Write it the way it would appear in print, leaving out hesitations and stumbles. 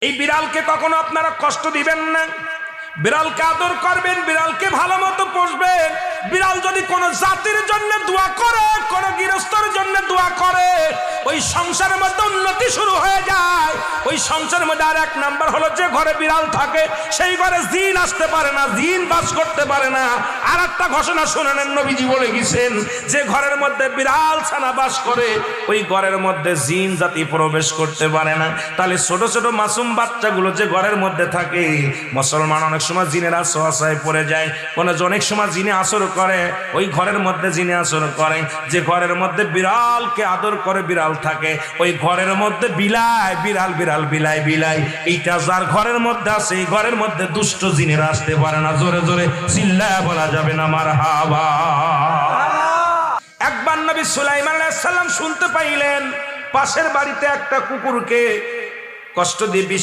এই বিড়ালকে কখনো আপনারা কষ্ট দিবেন না, বিড়ালকে আদর করবেন, বিড়ালকে ভালো মতো পুষবেন। বিড়াল যদি কোনো জাতির জন্য দোয়া করে, কোন গৃহস্থর জন্য দোয়া করে, ওই সংসারের মধ্যে উন্নতি শুরু হয়ে যায়। ওই সংসারের মধ্যে আর এক নাম্বার হলো, যে ঘরে বিড়াল থাকে সেই ঘরে জিন আসতে পারে না, জিন বাস করতে পারে না। আর একটা ঘোষণা শুনে নেন, নবীজি বলে গেছেন, যে ঘরের মধ্যে বিড়াল ছানা বাস করে ওই ঘরের মধ্যে জিন জাতি প্রবেশ করতে পারে না। তাহলে ছোট ছোট মাসুম বাচ্চাগুলো যে ঘরের মধ্যে থাকে, মুসলমান অনেক সময় জিনের আশ্রয় পড়ে যায়, অনেক সময় জিনে আসর করে, ওই ঘরের মধ্যে জিনে আসর করে। যে ঘরের মধ্যে বিড়ালকে আদর করে বিড়াল থাকে, ওই ঘরের মধ্যে বিলাই বিড়াল বিড়াল বিলাই বিলাই, এইটা যার ঘরের মধ্যে আছে এই ঘরের মধ্যে দুষ্ট জিনেরা আসতে পারে না। জোরে জোরে চিল্লায়া বলা যাবে না মারহাবা। একবার নবী সুলাইমান আলাইহিস সালাম শুনতে পাইলেন পাশের বাড়িতে একটা কুকুরকে কষ্ট দিয়ে